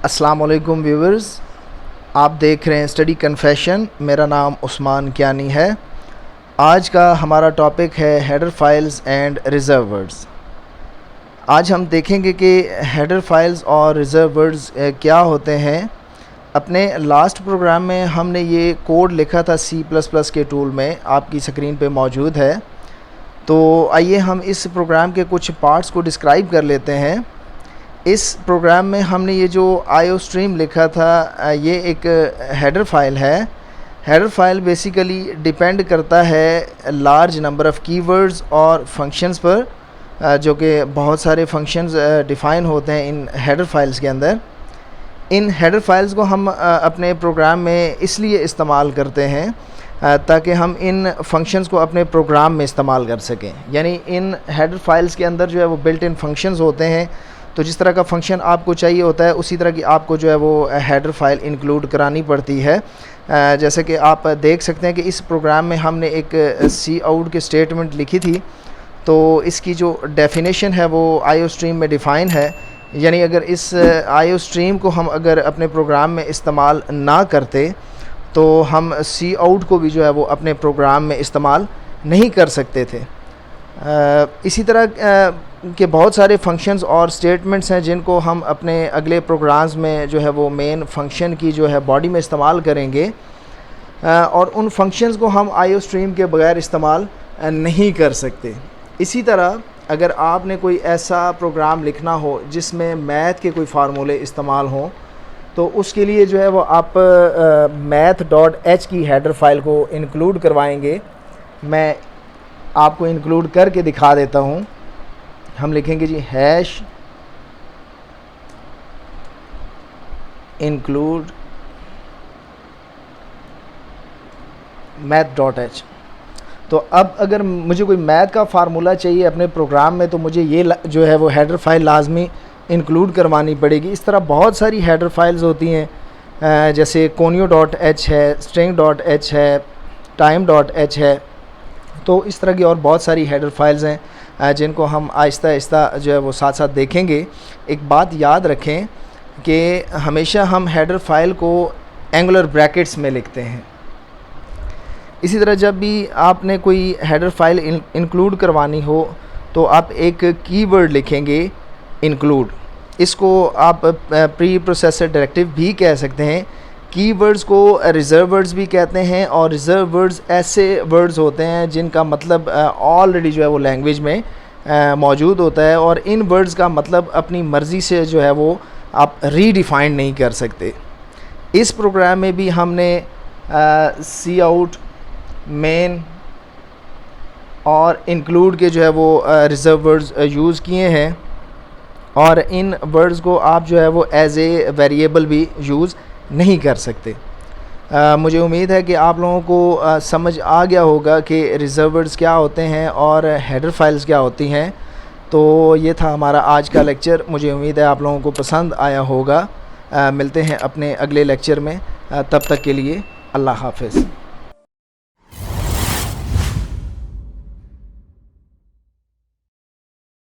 السلام علیکم ویورز، آپ دیکھ رہے ہیں اسٹڈی کنفیشن۔ میرا نام عثمان کیانی ہے۔ آج کا ہمارا ٹاپک ہے header files and reserve words. آج ہم دیکھیں گے کہ ہیڈر فائلز اور ریزرو ورڈز کیا ہوتے ہیں۔ اپنے لاسٹ پروگرام میں ہم نے یہ کوڈ لکھا تھا C++ کے ٹول میں، آپ کی سکرین پہ موجود ہے۔ تو آئیے ہم اس پروگرام کے کچھ پارٹس کو ڈسکرائب کر لیتے ہیں۔ اس پروگرام میں ہم نے یہ جو IOStream لکھا تھا، یہ ایک ہیڈر فائل ہے۔ ہیڈر فائل بیسیکلی ڈیپینڈ کرتا ہے لارج نمبر آف کی ورڈز اور فنکشنز پر، جو کہ بہت سارے فنکشنز ڈیفائن ہوتے ہیں ان ہیڈر فائلز کے اندر۔ ان ہیڈر فائلز کو ہم اپنے پروگرام میں اس لیے استعمال کرتے ہیں تاکہ ہم ان فنکشنز کو اپنے پروگرام میں استعمال کر سکیں۔ یعنی ان ہیڈر فائلز کے اندر جو ہے وہ بلٹ ان فنکشنز ہوتے ہیں، تو جس طرح کا فنکشن آپ کو چاہیے ہوتا ہے اسی طرح کی آپ کو جو ہے وہ ہیڈر فائل انکلوڈ کرانی پڑتی ہے۔ جیسے کہ آپ دیکھ سکتے ہیں کہ اس پروگرام میں ہم نے ایک سی آؤٹ کی اسٹیٹمنٹ لکھی تھی، تو اس کی جو ڈیفینیشن ہے وہ IOStream میں ڈیفائن ہے۔ یعنی اگر اس IOStream کو ہم اگر اپنے پروگرام میں استعمال نہ کرتے تو ہم سی آؤٹ کو بھی جو ہے وہ اپنے پروگرام میں استعمال نہیں کر سکتے تھے۔ اسی طرح کے بہت سارے فنکشنز اور اسٹیٹمنٹس ہیں جن کو ہم اپنے اگلے پروگرامز میں جو ہے وہ مین فنکشن کی جو ہے باڈی میں استعمال کریں گے، اور ان فنکشنز کو ہم IOStream کے بغیر استعمال نہیں کر سکتے۔ اسی طرح اگر آپ نے کوئی ایسا پروگرام لکھنا ہو جس میں میتھ کے کوئی فارمولے استعمال ہوں، تو اس کے لیے جو ہے وہ آپ math.h کی ہیڈر فائل کو انکلوڈ کروائیں گے۔ میں آپ کو انکلوڈ کر کے دکھا دیتا ہوں۔ ہم لکھیں گے جی ہیش انکلوڈ math.h۔ تو اب اگر مجھے کوئی میتھ کا فارمولہ چاہیے اپنے پروگرام میں، تو مجھے یہ جو ہے وہ ہیڈر فائل لازمی انکلوڈ کروانی پڑے گی۔ اس طرح بہت ساری ہیڈر فائلز ہوتی ہیں، جیسے conio.h ہے، string.h ہے، time.h ہے۔ تو اس طرح کی اور بہت ساری ہیڈر فائلز ہیں جن کو ہم آہستہ آہستہ جو ہے وہ ساتھ ساتھ دیکھیں گے۔ ایک بات یاد رکھیں کہ ہمیشہ ہم ہیڈر فائل کو اینگولر بریکٹس میں لکھتے ہیں۔ اسی طرح جب بھی آپ نے کوئی ہیڈر فائل انکلوڈ کروانی ہو تو آپ ایک کی ورڈ لکھیں گے انکلوڈ۔ اس کو آپ پری پروسیسر ڈائریکٹیو بھی کہہ سکتے ہیں۔ کی ورڈز کو ریزرو ورڈز بھی کہتے ہیں، اور ریزرو ورڈز ایسے ورڈز ہوتے ہیں جن کا مطلب آلریڈی جو ہے وہ لینگویج میں موجود ہوتا ہے، اور ان ورڈز کا مطلب اپنی مرضی سے جو ہے وہ آپ ری ڈیفائن نہیں کر سکتے۔ اس پروگرام میں بھی ہم نے سی آؤٹ، مین اور انکلوڈ کے جو ہے وہ ریزرو ورڈز یوز کیے ہیں، اور ان ورڈز کو آپ جو ہے وہ ایز اے ویریبل بھی یوز نہیں کر سکتے۔ مجھے امید ہے کہ آپ لوگوں کو سمجھ آ گیا ہوگا کہ ریزرو ورڈز کیا ہوتے ہیں اور ہیڈر فائلز کیا ہوتی ہیں۔ تو یہ تھا ہمارا آج کا لیکچر۔ مجھے امید ہے آپ لوگوں کو پسند آیا ہوگا۔ ملتے ہیں اپنے اگلے لیکچر میں، تب تک کے لیے اللہ حافظ۔